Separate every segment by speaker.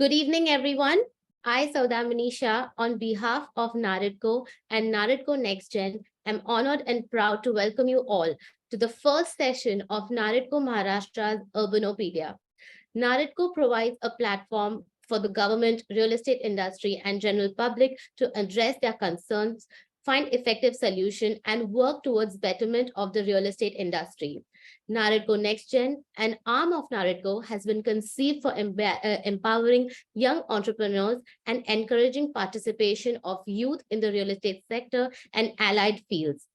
Speaker 1: Good evening, everyone. I, Saudamini Shah, on behalf of NAREDCO and NAREDCO NextGen, am honored and proud to welcome you all to the first session of NAREDCO Maharashtra's URBANOPEDIA. NAREDCO provides a platform for the government, real estate industry, and general public to address their concerns, find effective solutions, and work towards betterment of the real estate industry. NAREDCO NextGen, an arm of NAREDCO, has been conceived for empowering young entrepreneurs and encouraging participation of youth in the real estate sector and allied fields.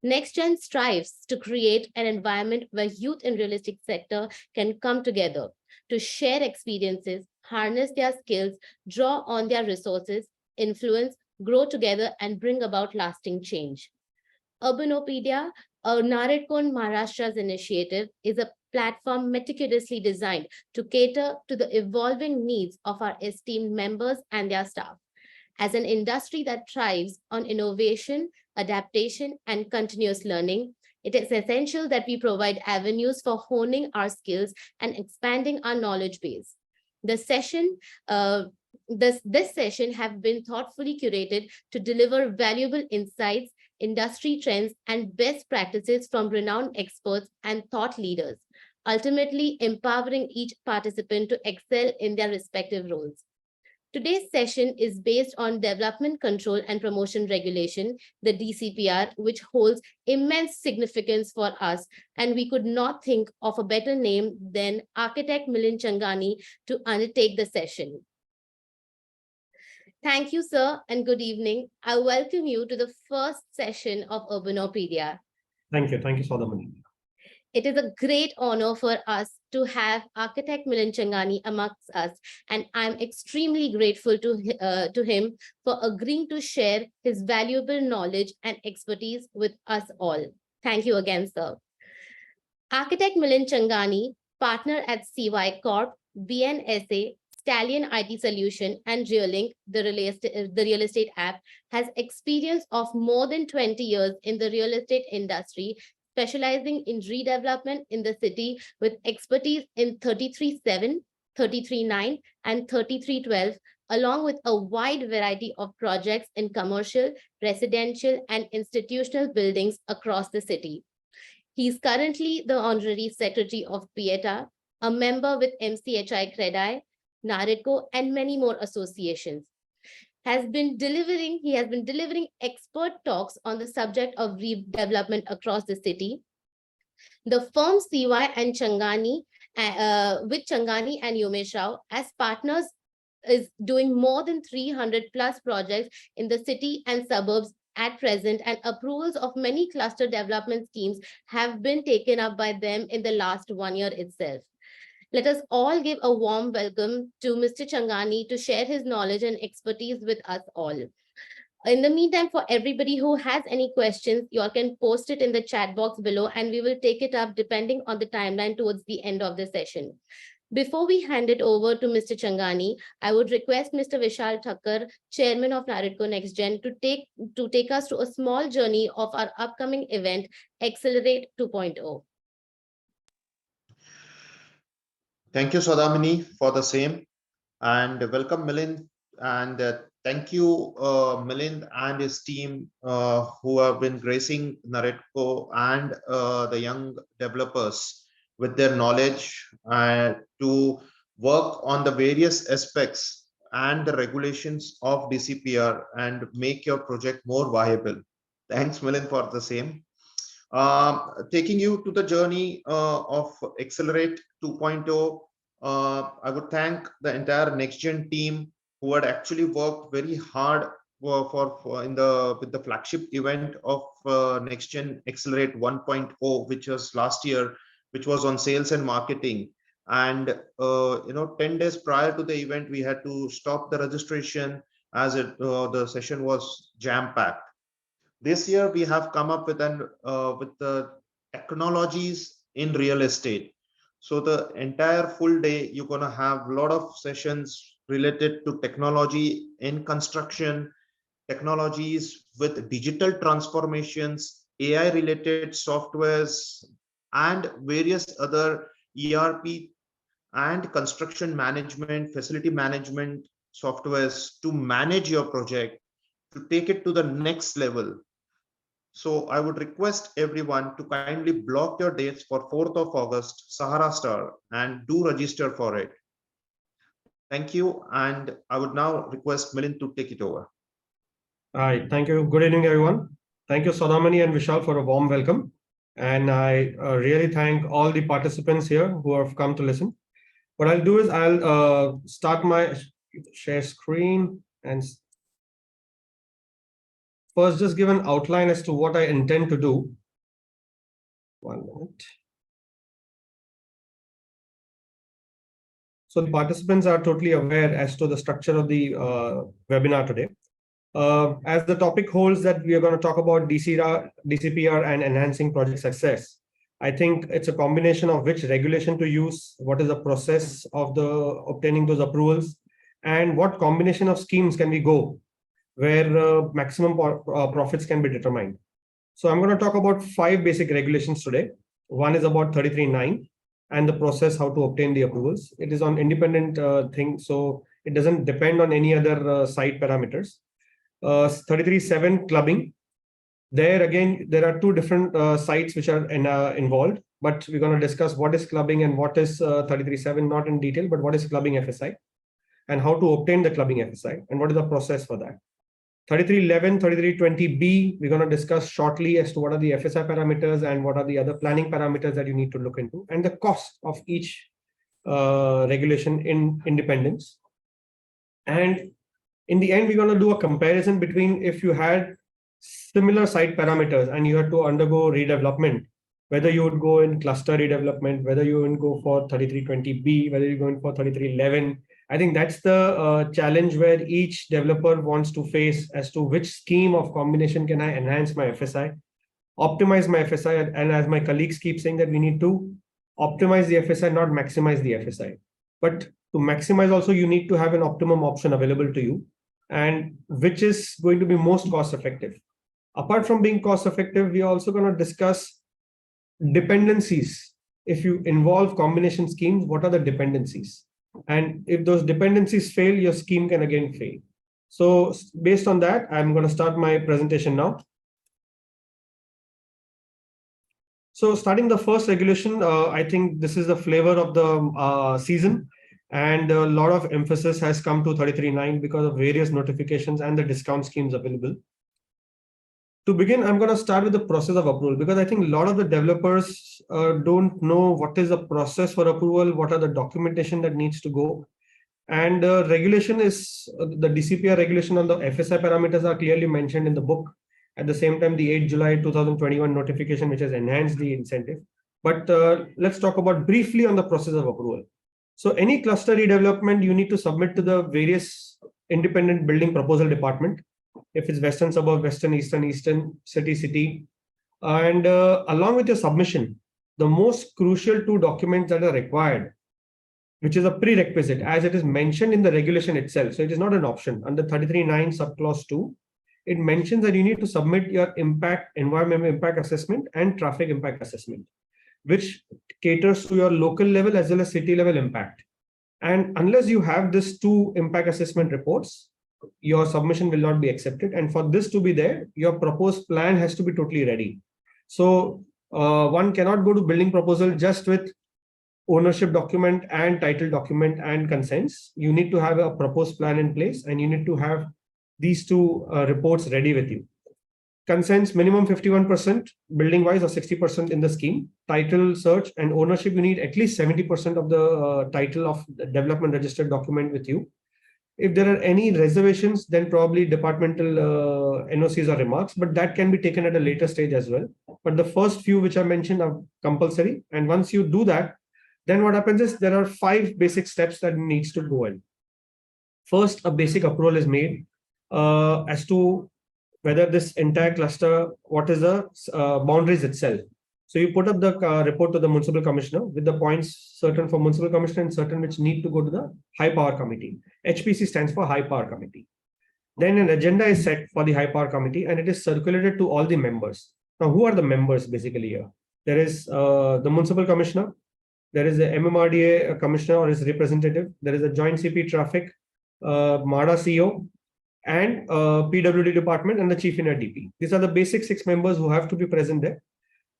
Speaker 1: NextGen strives to create an environment where youth in real estate sector can come together to share experiences, harness their skills, draw on their resources, influence, grow together, and bring about lasting change. URBANOPEDIA, a NAREDCO Maharashtra's initiative, is a platform meticulously designed to cater to the evolving needs of our esteemed members and their staff. As an industry that thrives on innovation, adaptation, and continuous learning, it is essential that we provide avenues for honing our skills and expanding our knowledge base. This session have been thoughtfully curated to deliver valuable insights, industry trends, and best practices from renowned experts and thought leaders, ultimately empowering each participant to excel in their respective roles. Today's session is based on Development Control and Promotion Regulation, the DCPR, which holds immense significance for us, and we could not think of a better name than architect Milind Changani to undertake the session. Thank you, sir, and good evening. I welcome you to the first session of URBANOPEDIA.
Speaker 2: Thank you, Saudamini.
Speaker 1: It is a great honor for us to have architect Milind Changani amongst us, and I'm extremely grateful to him for agreeing to share his valuable knowledge and expertise with us all. Thank you again, sir. Architect Milind Changani, partner at CY Corp, BNSA, Stallion IT Solution, and Realink, the real estate app, has experience of more than 20 years in the real estate industry, specializing in redevelopment in the city with expertise in 33/7, 33/9, and 33/12, along with a wide variety of projects in commercial, residential, and institutional buildings across the city. He is currently the Honorary Secretary of PIETA, a member with MCHI Credi, NAREDCO, and many more associations. He has been delivering expert talks on the subject of redevelopment across the city. The firm CY and Changani, with Changani and Umesh Rao as partners, is doing more than 300 plus projects in the city and suburbs at present, and approvals of many cluster development schemes have been taken up by them in the last 1 year itself. Let us all give a warm welcome to Mr. Changani to share his knowledge and expertise with us all. In the meantime, for everybody who has any questions, you all can post it in the chat box below, and we will take it up depending on the timeline towards the end of the session. Before we hand it over to Mr. Changani, I would request Mr. Vishal Thakkar, Chairman of NAREDCO NextGen, to take us to a small journey of our upcoming event, Accelerate 2.0.
Speaker 3: Thank you, Saudamini, for the same, and welcome, Milind. And thank you, Milind and his team who have been gracing NAREDCO and the young developers with their knowledge to work on the various aspects and the regulations of DCPR and make your project more viable. Thanks, Milind, for the same. Taking you to the journey of Accelerate 2.0, I would thank the entire NextGen team who had actually worked very hard with the flagship event of NextGen Accelerate 1.0, which was last year, which was on sales and marketing. And 10 days prior to the event, we had to stop the registration as the session was jam-packed. This year, we have come up with the technologies in real estate. So the entire full day, you're going to have a lot of sessions related to technology in construction, technologies with digital transformations, AI-related softwares, and various other ERP and construction management, facility management softwares to manage your project, to take it to the next level. So I would request everyone to kindly block your dates for 4th of August, Sahara Star, and do register for it. Thank you. And I would now request Milind to take it over.
Speaker 2: All right, thank you. Good evening, everyone. Thank you, Saudamani and Vishal, for a warm welcome. And I really thank all the participants here who have come to listen. What I'll do is I'll start my share screen and first just give an outline as to what I intend to do. 1 minute. So the participants are totally aware as to the structure of the webinar today. As the topic holds that we are going to talk about DCPR and enhancing project success. I think it's a combination of which regulation to use, what is the process of the obtaining those approvals, and what combination of schemes can we go where maximum profits can be determined. So I'm going to talk about 5 basic regulations today. One is about 33.9 and the process how to obtain the approvals. It is on independent thing, so it doesn't depend on any other site parameters. 33.7 clubbing. There again, there are 2 different sites which are involved, but we're going to discuss what is clubbing and what is 33.7, not in detail, but what is clubbing FSI and how to obtain the clubbing FSI and what is the process for that. 33.11, 33.20B, we're going to discuss shortly as to what are the FSI parameters and what are the other planning parameters that you need to look into and the cost of each regulation in independence. And in the end, we're going to do a comparison between if you had similar site parameters and you had to undergo redevelopment, whether you would go in cluster redevelopment, whether you would go for 33.20B, whether you're going for 33.11. I think that's the challenge where each developer wants to face as to which scheme of combination can I enhance my FSI, optimize my FSI. And as my colleagues keep saying that we need to optimize the FSI, not maximize the FSI. But to maximize also, you need to have an optimum option available to you and which is going to be most cost effective. Apart from being cost effective, we are also going to discuss dependencies. If you involve combination schemes, what are the dependencies? And if those dependencies fail, your scheme can again fail. So based on that, I'm going to start my presentation now. So starting the first regulation, I think this is the flavor of the season. And a lot of emphasis has come to 33.9 because of various notifications and the discount schemes available. To begin, I'm going to start with the process of approval because I think a lot of the developers don't know what is the process for approval, what are the documentation that needs to go. And regulation is the DCPR regulation on the FSI parameters are clearly mentioned in the book. At the same time, the 8 July 2021 notification, which has enhanced the incentive. But let's talk about briefly on the process of approval. So any cluster redevelopment, you need to submit to the various independent building proposal department. If it's Western Suburb, Western, Eastern, City. And along with your submission, the most crucial 2 documents that are required, which is a prerequisite as it is mentioned in the regulation itself. So it is not an option. Under 33.9 subclause 2, it mentions that you need to submit your environmental impact assessment and traffic impact assessment, which caters to your local level as well as city level impact. And unless you have these 2 impact assessment reports, your submission will not be accepted. And for this to be there, your proposed plan has to be totally ready. So one cannot go to building proposal just with ownership document and title document and consents. You need to have a proposed plan in place and you need to have these 2 reports ready with you. Consents minimum 51% building wise or 60% in the scheme. Title search and ownership, you need at least 70% of the title of the development registered document with you. If there are any reservations, then probably departmental NOCs or remarks, but that can be taken at a later stage as well. But the first few which I mentioned are compulsory. And once you do that, then what happens is there are 5 basic steps that needs to go in. First, a basic approval is made as to whether this entire cluster, what is the boundaries itself. So you put up the report to the municipal commissioner with the points certain for municipal commissioner and certain which need to go to the high power committee. HPC stands for high power committee. Then an agenda is set for the high power committee and it is circulated to all the members. Now, who are the members basically here? There is the municipal commissioner, There is a MMRDA commissioner or his representative. There is a joint CP traffic, MARDA CEO, and PWD department and the chief in a DP. These are the basic 6 members who have to be present there.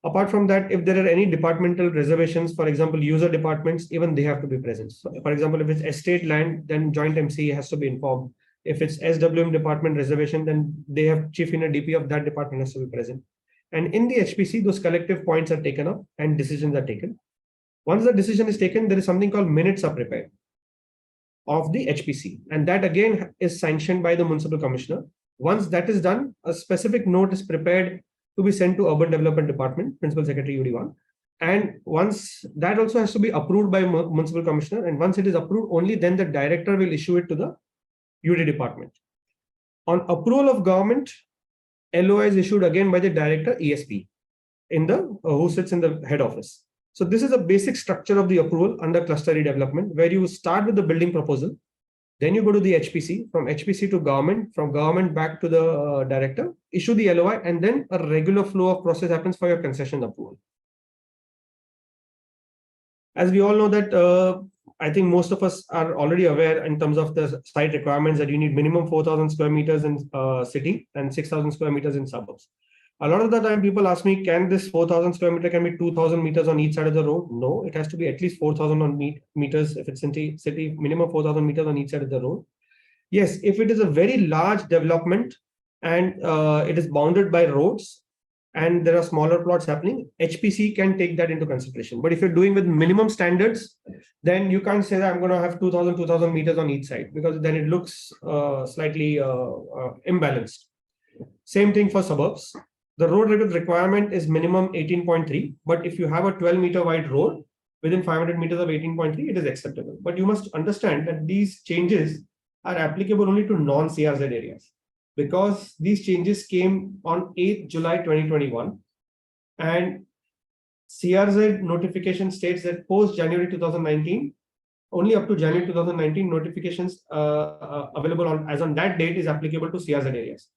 Speaker 2: Apart from that, if there are any departmental reservations, for example, user departments, even they have to be present. So, for example, if it's estate land, then joint MC has to be informed. If it's SWM department reservation, then they have chief in a DP of that department has to be present. And in the HPC, those collective points are taken up and decisions are taken. Once the decision is taken, there is something called minutes are prepared of the HPC. And that again is sanctioned by the municipal commissioner. Once that is done, a specific note is prepared to be sent to Urban Development Department, Principal Secretary UD1. And once that also has to be approved by municipal commissioner. And once it is approved, only then the director will issue it to the UD department. On approval of government, LOI is issued again by the director ESP in the who sits in the head office. So this is a basic structure of the approval under cluster redevelopment, where you start with the building proposal, then you go to the HPC, from HPC to government, from government back to the director, issue the LOI, and then a regular flow of process happens for your concession approval. As we all know that, I think most of us are already aware in terms of the site requirements that you need minimum 4,000 square meters in city and 6,000 square meters in suburbs. A lot of the time people ask me, can this 4,000 square meter can be 2,000 meters on each side of the road? No, it has to be at least 4,000 meters if it's city, minimum 4,000 meters on each side of the road. Yes, if it is a very large development and it is bounded by roads and there are smaller plots happening, HPC can take that into consideration. But if you're doing with minimum standards, then you can't say that I'm going to have 2,000 meters on each side, because then it looks slightly imbalanced. Same thing for suburbs. The road requirement is minimum 18.3, but if you have a 12-meter wide road within 500 meters of 18.3, it is acceptable. But you must understand that these changes are applicable only to non-CRZ areas, because these changes came on 8th July 2021, and CRZ notification states that post January 2019, only up to January 2019, notifications available on as on that date is applicable to CRZ areas.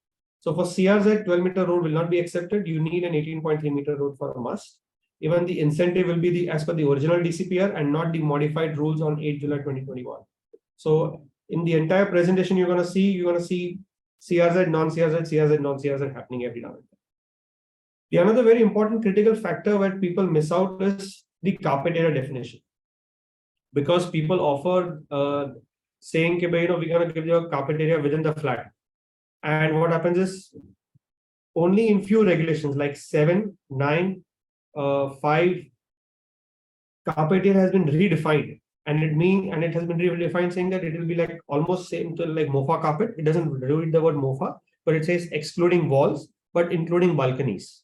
Speaker 2: So for CRZ, 12-meter road will not be accepted. You need an 18.3-meter road for a must. Even the incentive will be as per the original DCPR and not the modified rules on 8 July 2021. So in the entire presentation, you're going to see CRZ, non-CRZ, CRZ, non-CRZ happening every now and then. The another very important critical factor where people miss out is the carpet area definition. Because people offer saying, we're going to give you a carpet area within the flat. And what happens is only in few regulations like 7, 9, 5, carpet area has been redefined, and it has been redefined saying that it will be like almost same to like MOFA carpet. It doesn't read the word MOFA, but it says excluding walls, but including balconies.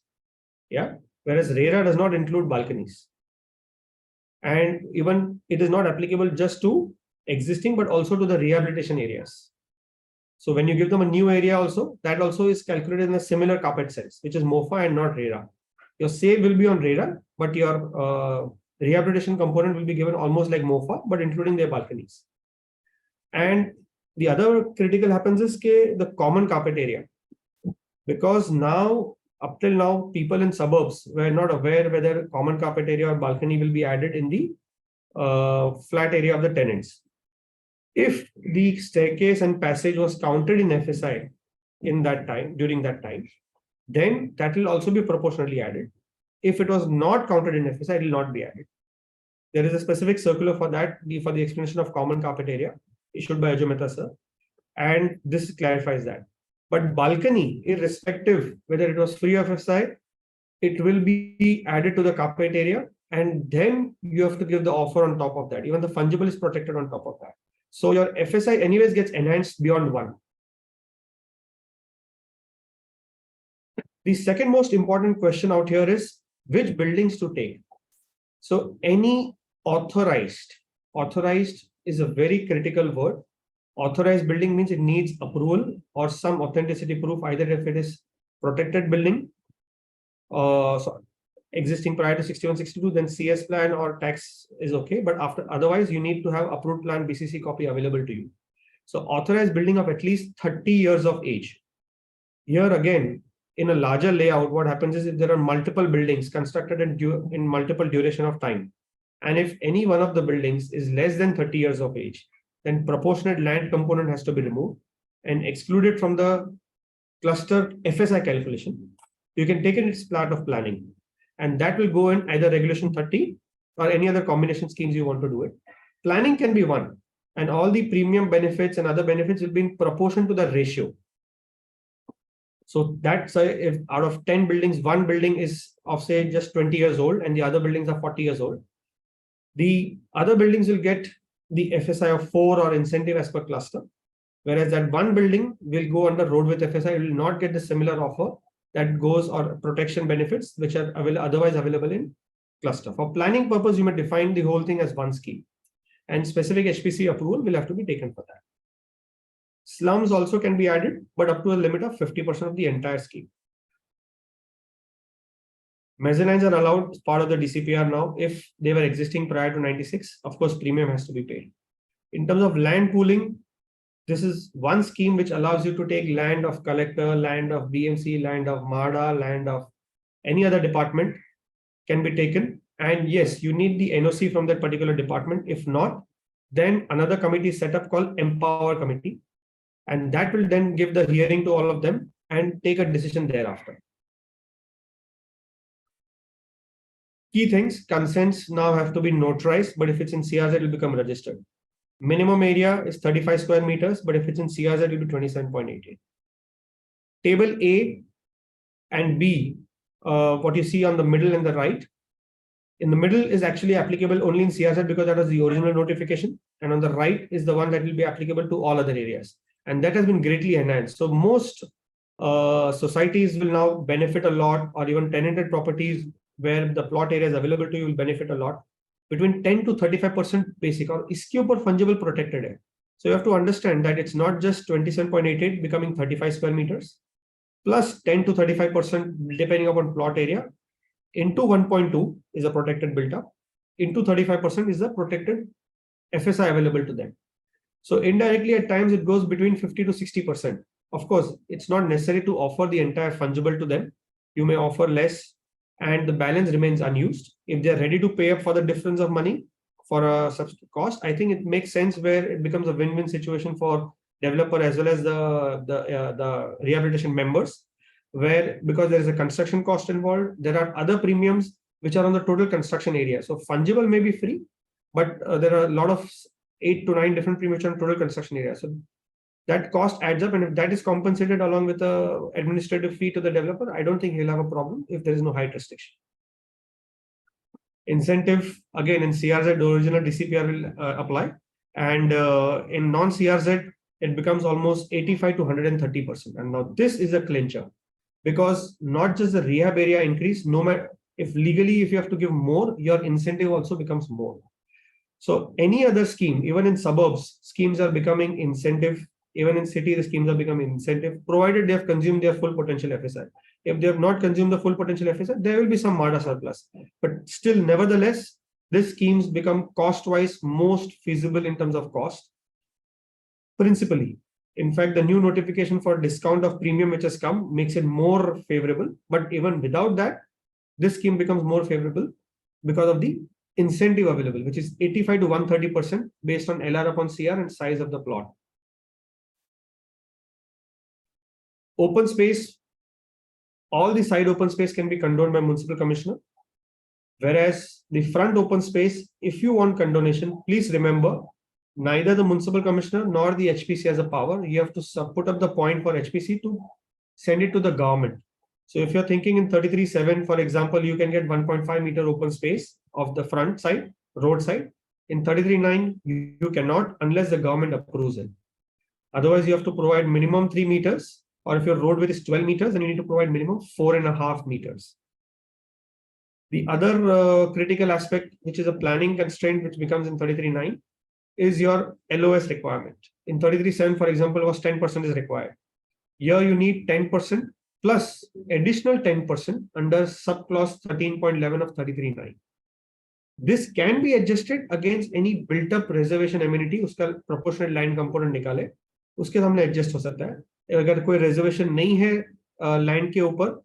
Speaker 2: Yeah. Whereas RERA does not include balconies. And even it is not applicable just to existing, but also to the rehabilitation areas. So when you give them a new area also, that also is calculated in a similar carpet size, which is MOFA and not RERA. Your save will be on RERA, but your rehabilitation component will be given almost like MOFA, but including their balconies. And the other critical happens is the common carpet area. Because now, up till now, people in suburbs were not aware whether common carpet area or balcony will be added in the flat area of the tenants. If the staircase and passage was counted in FSI in that time, during that time, then that will also be proportionally added. If it was not counted in FSI, it will not be added. There is a specific circular for that, for the explanation of common carpet area, issued by Ajay Mehta sir, and this clarifies that. But balcony, irrespective whether it was free of FSI, it will be added to the carpet area, and then you have to give the offer on top of that. Even the fungible is protected on top of that. So your FSI anyways gets enhanced beyond 1. The second most important question out here is which buildings to take. So any authorized is a very critical word. Authorized building means it needs approval or some authenticity proof, either if it is protected building, existing prior to 6162, then CS plan or tax is okay. But otherwise, you need to have approved plan BCC copy available to you. So authorized building of at least 30 years of age. Here again, in a larger layout, what happens is if there are multiple buildings constructed in multiple duration of time, And if any one of the buildings is less than 30 years of age, then proportionate land component has to be removed and excluded from the cluster FSI calculation. You can take it as part of planning, and that will go in either regulation 30 or any other combination schemes you want to do it. Planning can be one, and all the premium benefits and other benefits will be in proportion to the ratio. So that's if out of 10 buildings, one building is of say just 20 years old and the other buildings are 40 years old, the other buildings will get the FSI of 4 or incentive as per cluster, whereas that one building will go under road with FSI, it will not get the similar offer that goes or protection benefits which are otherwise available in cluster. For planning purpose, you may define the whole thing as one scheme, and specific HPC approval will have to be taken for that. Slums also can be added, but up to a limit of 50% of the entire scheme. Mezzanines are allowed as part of the DCPR now if they were existing prior to 96. Of course, premium has to be paid. In terms of land pooling, this is one scheme which allows you to take land of collector, land of BMC, land of MARDA, land of any other department can be taken. And yes, you need the NOC from that particular department. If not, then another committee is set up called Empower Committee. And that will then give the hearing to all of them and take a decision thereafter. Key things, consents now have to be notarized, but if it's in CRZ, it will become registered. Minimum area is 35 square meters, but if it's in CRZ, it will be 27.88. Table A and B, what you see on the middle and the right, in the middle is actually applicable only in CRZ because that was the original notification. And on the right is the one that will be applicable to all other areas. And that has been greatly enhanced. So most societies will now benefit a lot, or even tenanted properties where the plot area is available to you will benefit a lot. Between 10 to 35% basic or इसके ऊपर fungible protected है. So you have to understand that it's not just 27.88 becoming 35 square meters plus 10 to 35% depending upon plot area into 1.2 is a protected built up into 35% is the protected FSI available to them. So indirectly at times it goes between 50 to 60%. Of course, it's not necessary to offer the entire fungible to them. You may offer less and the balance remains unused. If they're ready to pay up for the difference of money for a cost, I think it makes sense where it becomes a win-win situation for developer as well as the rehabilitation members, where because there is a construction cost involved, there are other premiums which are on the total construction area. So fungible may be free, but there are a lot of 8 to 9 different premiums on total construction area. So that cost adds up, and if that is compensated along with the administrative fee to the developer, I don't think he'll have a problem if there is no height restriction. Incentive, again, in CRZ, the original DCPR will apply. And in non-CRZ, it becomes almost 85 to 130%. And now this is a clincher because not just the rehab area increase, no matter if legally, if you have to give more, your incentive also becomes more. So any other scheme, even in suburbs, schemes are becoming incentive. Even in city, the schemes are becoming incentive, provided they have consumed their full potential FSI. If they have not consumed the full potential FSI, there will be some MARDA surplus. But still, nevertheless, these schemes become cost-wise most feasible in terms of cost. Principally, in fact, the new notification for discount of premium which has come makes it more favorable. But even without that, this scheme becomes more favorable because of the incentive available, which is 85 to 130% based on LR upon CR and size of the plot. Open space, all the side open space can be condoned by municipal commissioner. Whereas the front open space, if you want condonation, please remember, neither the municipal commissioner nor the HPC has a power. You have to put up the point for HPC to send it to the government. So if you're thinking in 33.7, for example, you can get 1.5 meter open space of the front side, road side. In 33.9, you cannot unless the government approves it. Otherwise, you have to provide minimum 3 meters. Or if your road width is 12 meters, then you need to provide minimum 4.5 meters. The other critical aspect, which is a planning constraint, which becomes in 33.9, is your LOS requirement. In 33.7, for example, was 10% is required. Here you need 10% plus additional 10% under subclause 13.11 of 33.9. This can be adjusted against any built-up reservation amenity. उसका proportionate line component निकाले, उसके सामने adjust हो सकता है. अगर कोई reservation नहीं है land के ऊपर,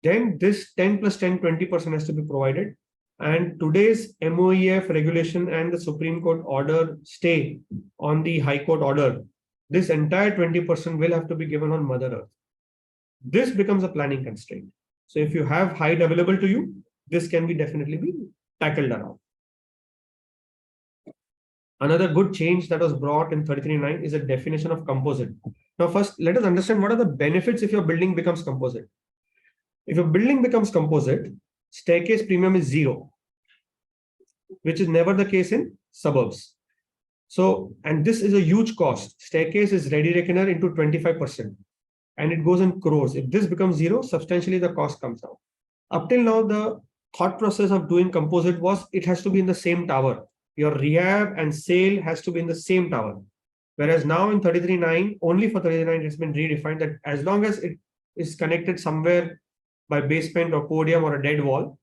Speaker 2: then this 10 plus 10, 20% has to be provided. And today's MOEF regulation and the Supreme Court order stay on the High Court order, this entire 20% will have to be given on Mother Earth. This becomes a planning constraint. So if you have height available to you, this can be definitely be tackled around. Another good change that was brought in 33.9 is a definition of composite. Now, first, let us understand what are the benefits if your building becomes composite. If your building becomes composite, staircase premium is 0, which is never the case in suburbs. So, and this is a huge cost. Staircase is ready reckoner into 25%, and it goes in crores. If this becomes 0, substantially the cost comes down. Up till now, the thought process of doing composite was it has to be in the same tower. Your rehab and sale has to be in the same tower. Whereas now in 33.9, only for 33.9, it's been redefined that as long as it is connected somewhere by basement or podium or a dead wall,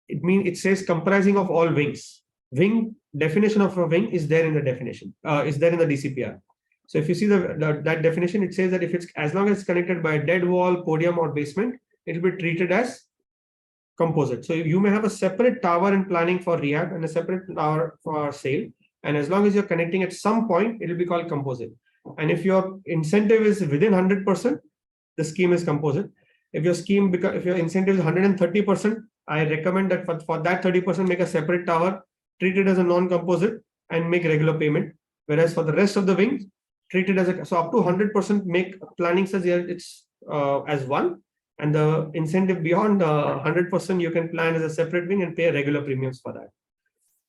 Speaker 2: it says comprising of all wings. Wing definition of a wing is there in the definition, is there in the DCPR. So if you see that definition, it says that if it's as long as it's connected by a dead wall, podium, or basement, it will be treated as composite. So you may have a separate tower in planning for rehab and a separate tower for sale. And as long as you're connecting at some point, it will be called composite. And if your incentive is within 100%, the scheme is composite. If your incentive is 130%, I recommend that for that 30%, make a separate tower, treat it as a non-composite, and make regular payment. Whereas for the rest of the wings, treat it as so up to 100% make planning says here it's as one, and the incentive beyond 100% you can plan as a separate wing and pay regular premiums for that.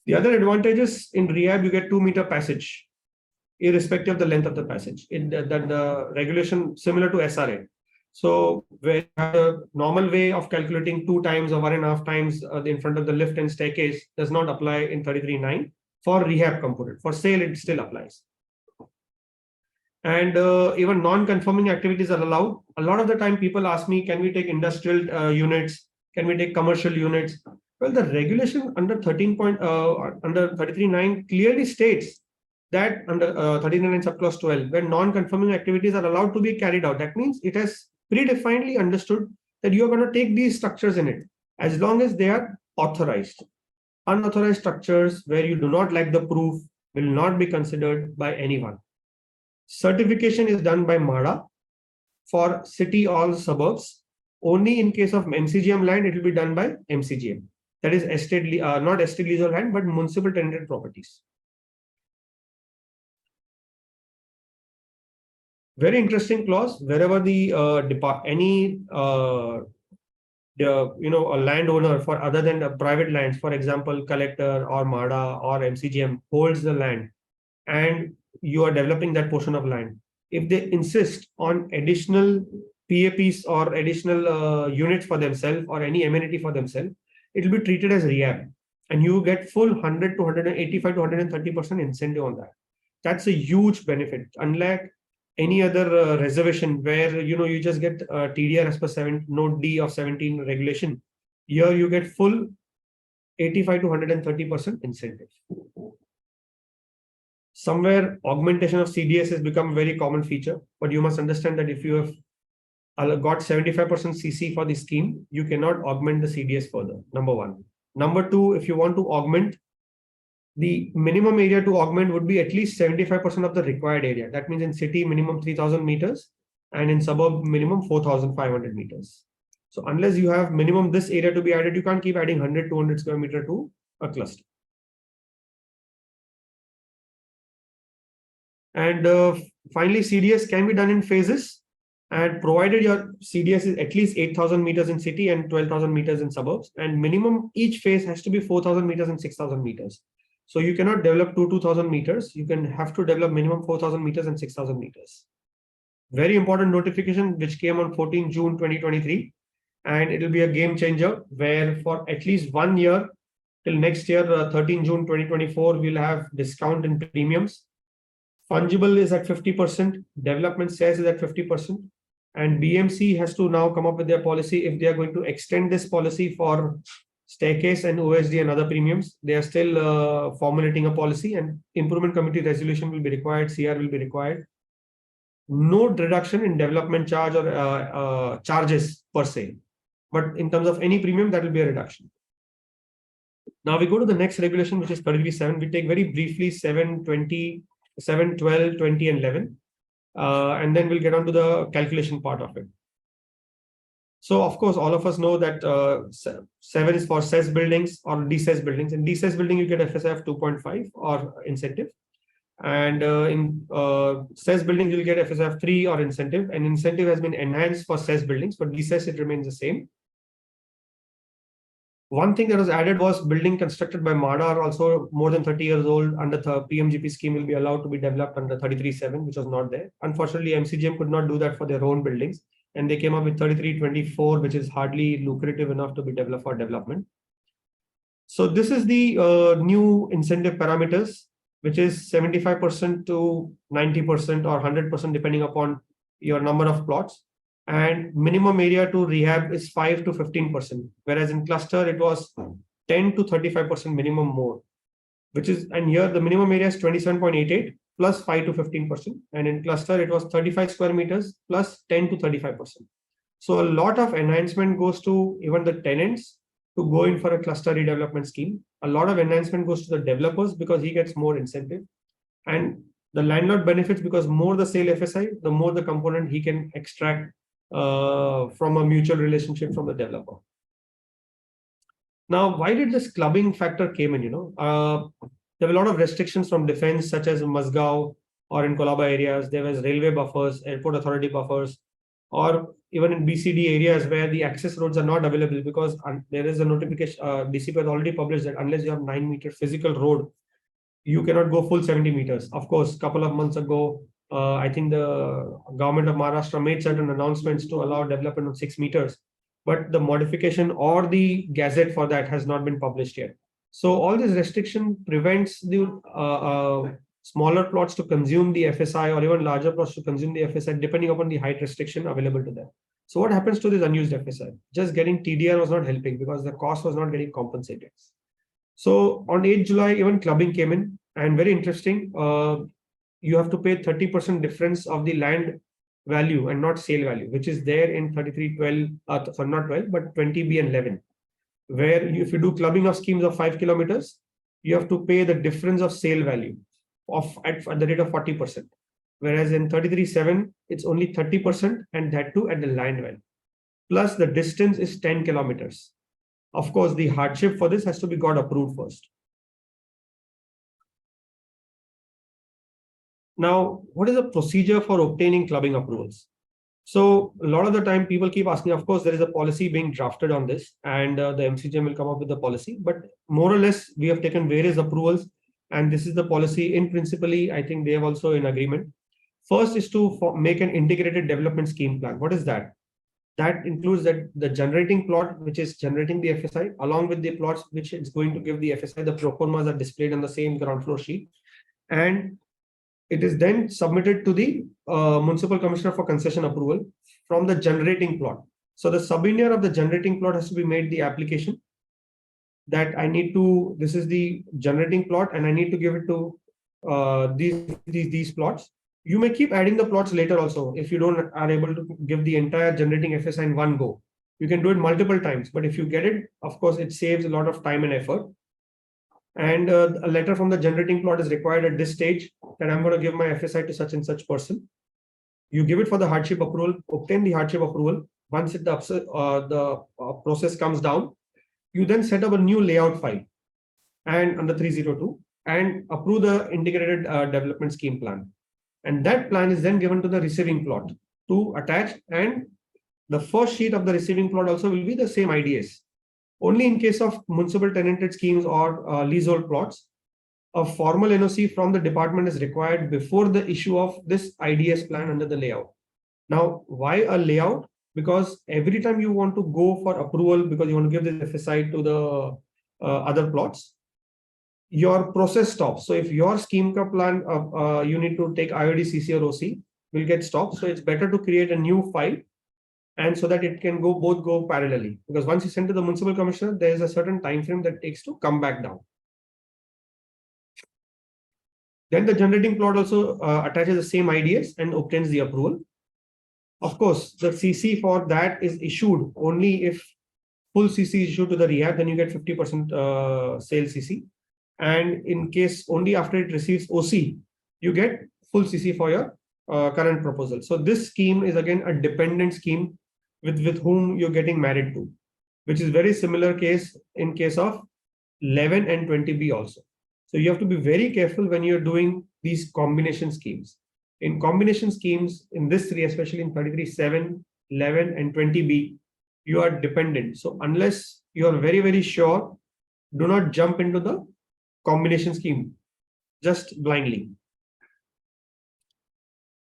Speaker 2: The other advantages in rehab, you get 2-meter passage, irrespective of the length of the passage. The regulation similar to SRA. So where you have a normal way of calculating 2 times or 1.5 times in front of the lift and staircase does not apply in 33.9 for rehab component. For sale, it still applies. And even non-conforming activities are allowed. A lot of the time people ask me, can we take industrial units? Can we take commercial units? Well, the regulation under 33.9 clearly states that under 39 subclause 12, where non-conforming activities are allowed to be carried out. That means it has predefinedly understood that you are going to take these structures in it as long as they are authorized. Unauthorized structures where you do not like the proof will not be considered by anyone. Certification is done by MADA for city or suburbs. Only in case of MCGM land, it will be done by MCGM. That is estate, not estate lease or land, but municipal tenanted properties. Very interesting clause. Wherever the a landowner for other than the private lands, for example, collector or MADA or MCGM holds the land, and you are developing that portion of land. If they insist on additional PAPs or additional units for themselves or any amenity for themselves, it will be treated as rehab, and you get full 100 to 185 to 130% incentive on that. That's a huge benefit. Unlike any other reservation where you just get TDR as per note D of 17 regulation, here you get full 85 to 130% incentive. Somewhere augmentation of CDS has become a very common feature, but you must understand that if you have got 75% CC for the scheme, you cannot augment the CDS further, number one. Number two, if you want to augment, the minimum area to augment would be at least 75% of the required area. That means in city, minimum 3,000 meters, and in suburb, minimum 4,500 meters. So unless you have minimum this area to be added, you can't keep adding 100, 200 square meter to a cluster. And finally, CDS can be done in phases, and provided your CDS is at least 8,000 meters in city and 12,000 meters in suburbs, and minimum each phase has to be 4,000 meters and 6,000 meters. So you cannot develop 2,000 meters. You can have to develop minimum 4,000 meters and 6,000 meters. Very important notification which came on 14 June 2023, and it will be a game changer where for at least 1 year till next year, 13 June 2024, we'll have discount in premiums. Fungible is at 50%, development shares is at 50%, and BMC has to now come up with their policy if they are going to extend this policy for staircase and OSD and other premiums. They are still formulating a policy, and improvement committee resolution will be required, CR will be required. No reduction in development charge or charges per se, but in terms of any premium, that will be a reduction. Now we go to the next regulation, which is 33.7. We take very briefly 7, 20, 7, 12, 20, and 11. And then we'll get on to the calculation part of it. So of course, all of us know that 7 is for CES buildings or DCES buildings. In DCES building, you get FSI of 2.5 or incentive. And in CES buildings, you'll get FSI of 3 or incentive. And incentive has been enhanced for CES buildings. For DCES, it remains the same. One thing that was added was building constructed by MADA are also more than 30 years old under the PMGP scheme will be allowed to be developed under 33.7, which was not there. Unfortunately, MCGM could not do that for their own buildings. And they came up with 33.24, which is hardly lucrative enough to be developed for development. So this is the new incentive parameters, which is 75% to 90% or 100% depending upon your number of plots. And minimum area to rehab is 5 to 15%, whereas in cluster it was 10 to 35% minimum more, which is, and here the minimum area is 27.88 plus 5 to 15%, and in cluster it was 35 square meters plus 10 to 35%. So a lot of enhancement goes to even the tenants to go in for a cluster redevelopment scheme. A lot of enhancement goes to the developers because he gets more incentive, and the landlord benefits because more the sale FSI, the more the component he can extract from a mutual relationship from the developer. Now, why did this clubbing factor came in? There were a lot of restrictions from defense, such as in Mazgaon or in Kolaba areas. There was railway buffers, airport authority buffers, or even in BCD areas where the access roads are not available because there is a notification. DCP has already published that unless you have 9-meter physical road, you cannot go full 70 meters. Of course, a couple of months ago, I think the government of Maharashtra made certain announcements to allow development of 6 meters, but the modification or the gazette for that has not been published yet. So all this restriction prevents the smaller plots to consume the FSI or even larger plots to consume the FSI depending upon the height restriction available to them. So what happens to this unused FSI? Just getting TDR was not helping because the cost was not getting compensated. So on 8 July, even clubbing came in, and very interesting, you have to pay 30% difference of the land value and not sale value, which is there in 33.12, sorry, not 12, but 20B and 11, where if you do clubbing of schemes of 5 kilometers, you have to pay the difference of sale value at the rate of 40%. Whereas in 33.7, it's only 30%, and that too at the land value. Plus the distance is 10 kilometers. Of course, the hardship for this has to be got approved first. Now, what is the procedure for obtaining clubbing approvals? So a lot of the time people keep asking, of course, there is a policy being drafted on this, and the MCGM will come up with the policy, but more or less we have taken various approvals, and this is the policy in principally, I think they have also in agreement. First is to make an integrated development scheme plan. What is that? That includes that the generating plot, which is generating the FSI, along with the plots which is going to give the FSI. The proformas are displayed on the same ground floor sheet, and it is then submitted to the municipal commissioner for concession approval from the generating plot. So the sub-engineer of the generating plot has to be made the application that I need to, this is the generating plot, and I need to give it to these plots. You may keep adding the plots later also if you don't are able to give the entire generating FSI in one go. You can do it multiple times, but if you get it, of course, it saves a lot of time and effort. And a letter from the generating plot is required at this stage that I'm going to give my FSI to such and such person. You give it for the hardship approval, obtain the hardship approval. Once the process comes down, you then set up a new layout file and under 302 and approve the integrated development scheme plan. And that plan is then given to the receiving plot to attach, and the first sheet of the receiving plot also will be the same IDS. Only in case of municipal tenanted schemes or leasehold plots, a formal NOC from the department is required before the issue of this IDS plan under the layout. Now, why a layout? Because every time you want to go for approval because you want to give the FSI to the other plots, your process stops. So if your scheme plan, you need to take IOD, CC or OC, will get stopped. So it's better to create a new file, and so that it can both go parallelly. Because once you send to the municipal commissioner, there is a certain time frame that takes to come back down. Then the generating plot also attaches the same IDS and obtains the approval. Of course, the CC for that is issued only if full CC issued to the rehab, then you get 50% sale CC. And in case only after it receives OC, you get full CC for your current proposal. So this scheme is again a dependent scheme with whom you're getting married to, which is very similar case in case of 11 and 20B also. So you have to be very careful when you're doing these combination schemes. In combination schemes, in this three, especially in 33.7, 11 and 20B, you are dependent. So unless you are very, very sure, do not jump into the combination scheme just blindly.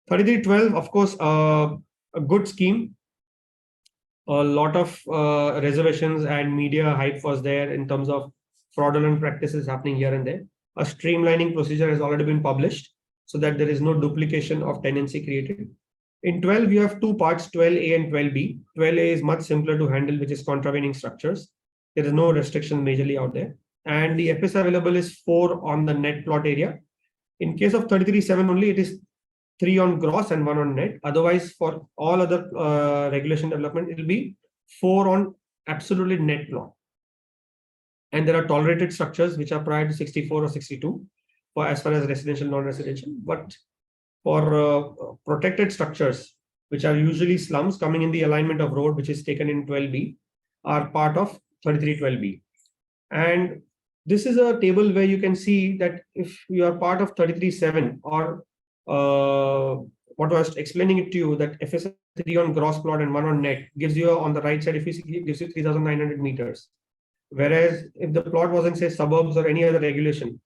Speaker 2: 3312, of course, a good scheme. A lot of reservations and media hype was there in terms of fraudulent practices happening here and there. A streamlining procedure has already been published so that there is no duplication of tenancy created. In 12, you have two parts, 12A and 12B. 12A is much simpler to handle, which is contravening structures. There is no restriction majorly out there. And the FSI available is 4 on the net plot area. In case of 33.7 only, it is 3 on gross and 1 on net. Otherwise, for all other regulation development, it will be 4 on absolutely net plot. And there are tolerated structures which are prior to 64 or 62 for as far as residential, non-residential. But for protected structures, which are usually slums coming in the alignment of road, which is taken in 12B, are part of 3312B. And this is a table where you can see that if you are part of 33.7 or what I was explaining it to you, that FSI 3 on gross plot and 1 on net gives you on the right side, if you see, it gives you 3,900 meters. Whereas if the plot was in, say, suburbs or any other regulation,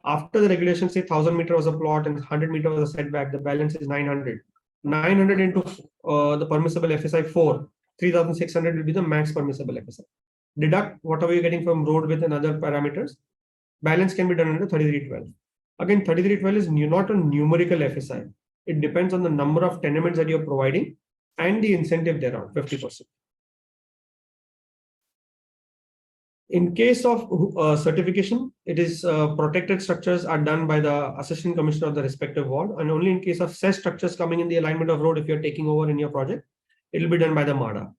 Speaker 2: after the regulation, say 1,000 meters was a plot and 100 meters was a setback, the balance is 900. 900 into the permissible FSI 4, 3,600 will be the max permissible FSI. Deduct whatever you're getting from road width and other parameters. Balance can be done under 3312. Again, 3312 is not a numerical FSI. It depends on the number of tenements that you're providing and the incentive thereon, 50%. In case of certification, it is protected structures are done by the assistant commissioner of the respective ward, and only in case of cess structures coming in the alignment of road, if you're taking over in your project, it will be done by the MADA.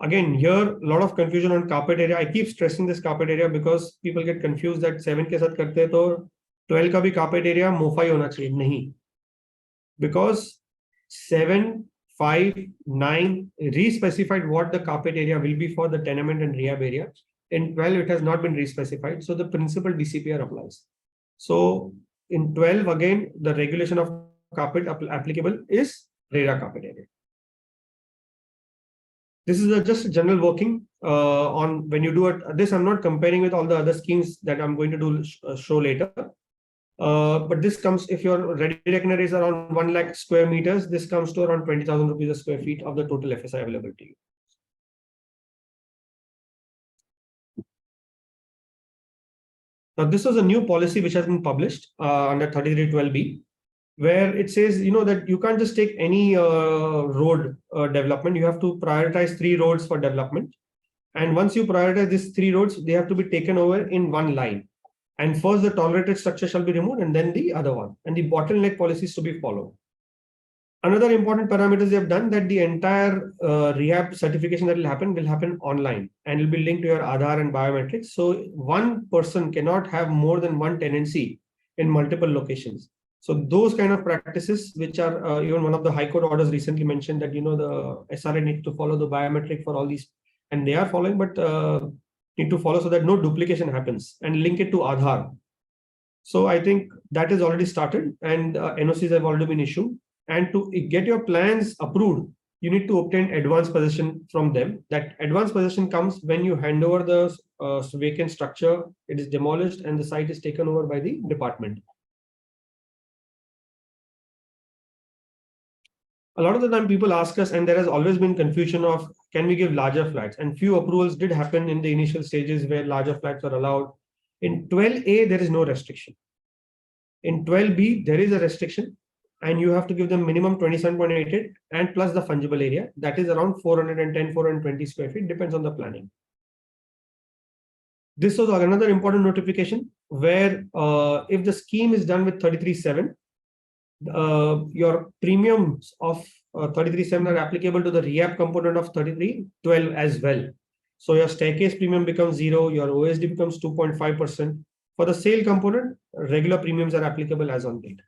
Speaker 2: Again, here a lot of confusion on carpet area. I keep stressing this carpet area because people get confused that 7 के साथ करते तो 12 का भी carpet area MOFA ही होना चाहिए, नहीं. Because 7, 5, 9 re-specified what the carpet area will be for the tenement and rehab area. In 12, it has not been re-specified. So the principal DCPR applies. So in 12, again, the regulation of carpet applicable is RERA carpet area. This is just a general working on when you do it. This I'm not comparing with all the other schemes that I'm going to do show later. But this comes, if your ready reckoner is around 1 lakh square meters, this comes to around 20,000 rupees a square feet of the total FSI available to you. Now, this was a new policy which has been published under 3312B, where it says, that you can't just take any road development. You have to prioritize 3 roads for development. And once you prioritize these 3 roads, they have to be taken over in one line. And first the tolerated structure shall be removed and then the other one. And the bottleneck policy is to be followed. Another important parameters they have done that the entire rehab certification that will happen online and will be linked to your Aadhaar and biometrics. So one person cannot have more than one tenancy in multiple locations. So those kind of practices, which are even one of the High Court orders recently mentioned that, the SRA needs to follow the biometric for all these, and they are following, but need to follow so that no duplication happens and link it to Aadhaar. So I think that is already started and NOCs have already been issued. And to get your plans approved, you need to obtain advance possession from them. That advance possession comes when you hand over the vacant structure, it is demolished and the site is taken over by the department. A lot of the time people ask us, and there has always been confusion of, can we give larger flats? And few approvals did happen in the initial stages where larger flats are allowed. In 12A, there is no restriction. In 12B, there is a restriction and you have to give them minimum 27.88 and plus the fungible area. That is around 410, 420 square feet, depends on the planning. This was another important notification where if the scheme is done with 33.7, your premiums of 33.7 are applicable to the rehab component of 33.12 as well. So your staircase premium becomes 0, your OSD becomes 2.5%. For the sale component, regular premiums are applicable as on date.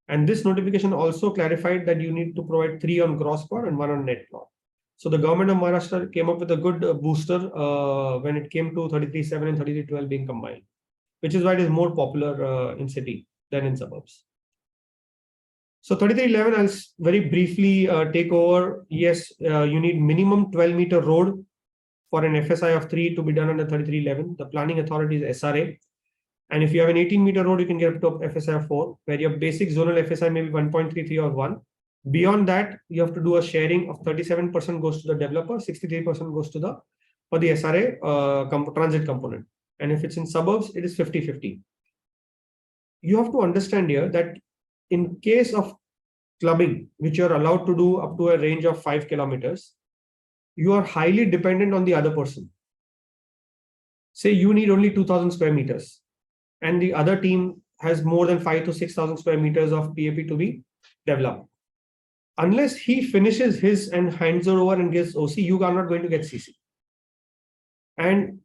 Speaker 2: And this notification also clarified that you need to provide 3 on gross plot and 1 on net plot. So the government of Maharashtra came up with a good booster when it came to 33.7 and 33.12 being combined, which is why it is more popular in city than in suburbs. So 33.11, I'll very briefly take over. Yes, you need minimum 12-meter road for an FSI of 3 to be done under 33.11. The planning authority is SRA. And if you have an 18-meter road, you can get up to FSI of 4, where your basic zonal FSI may be 1.33 or 1. Beyond that, you have to do a sharing of 37% goes to the developer, 63% goes to the for the SRA transit component. And if it's in suburbs, it is 50-50. You have to understand here that in case of clubbing, which you're allowed to do up to a range of 5 kilometers, you are highly dependent on the other person. Say you need only 2,000 square meters, and the other team has more than 5,000 to 6,000 square meters of PAP to be developed. Unless he finishes his and hands it over and gets OC, you are not going to get CC. And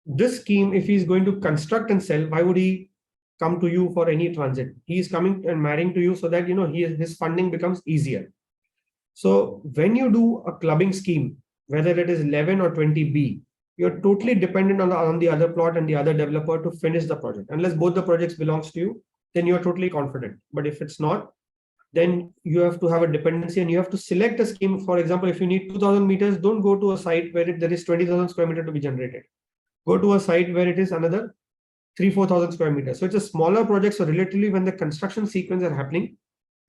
Speaker 2: this scheme, if he's going to construct and sell, why would he come to you for any transit? He is coming and marrying to you so that his funding becomes easier. So when you do a clubbing scheme, whether it is 11 or 20B, you're totally dependent on the other plot and the other developer to finish the project. Unless both the projects belongs to you, then you're totally confident. But if it's not, then you have to have a dependency and you have to select a scheme. For example, if you need 2,000 meters, don't go to a site where there is 20,000 square meter to be generated. Go to a site where it is another 3,000-4,000 square meters. So it's a smaller project. So relatively, when the construction sequence are happening,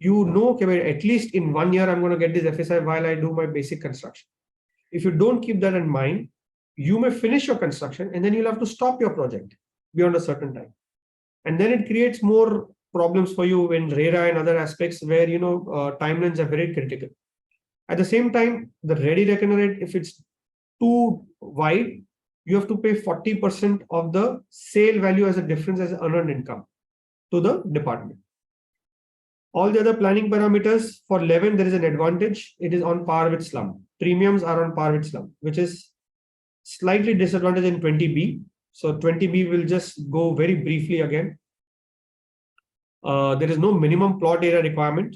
Speaker 2: okay, at least in 1 year, I'm going to get this FSI while I do my basic construction. If you don't keep that in mind, you may finish your construction and then you'll have to stop your project beyond a certain time. And then it creates more problems for you in RERA and other aspects where, timelines are very critical. At the same time, the ready reckoner rate, if it's too wide, you have to pay 40% of the sale value as a difference as unearned income to the department. All the other planning parameters for 11, there is an advantage. It is on par with slum. Premiums are on par with slum, which is slightly disadvantage in 20B. So 20B will just go very briefly again. There is no minimum plot area requirement,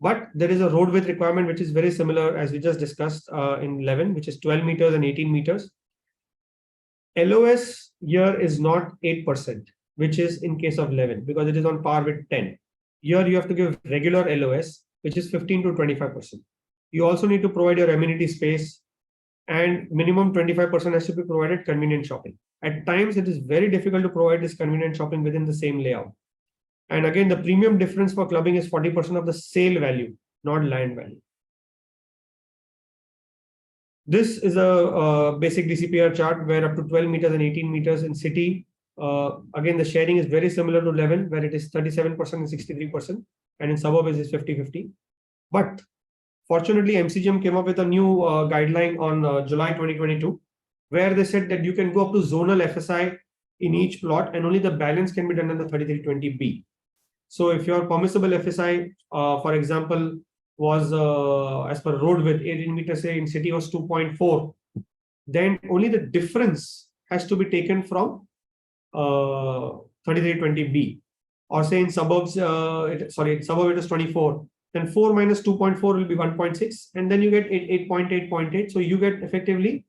Speaker 2: but there is a road width requirement, which is very similar as we just discussed in 11, which is 12 meters and 18 meters. LOS here is not 8%, which is in case of 11, because it is on par with 10. Here you have to give regular LOS, which is 15 to 25%. You also need to provide your amenity space, and minimum 25% has to be provided convenient shopping. At times, it is very difficult to provide this convenient shopping within the same layout. And again, the premium difference for clubbing is 40% of the sale value, not land value. This is a basic DCPR chart where up to 12 meters and 18 meters in city. Again, the sharing is very similar to 11, where it is 37% and 63%, and in suburb it is 50-50. But fortunately, MCGM came up with a new guideline on July 2022, where they said that you can go up to zonal FSI in each plot, and only the balance can be done under 3320B. So if your permissible FSI, for example, was as per road width 18 meters, say in city was 2.4, then only the difference has to be taken from 3320B. Or say in suburbs, in suburb it is 24. Then 4 minus 2.4 will be 1.6, and then you get 8.8.8. So you get effectively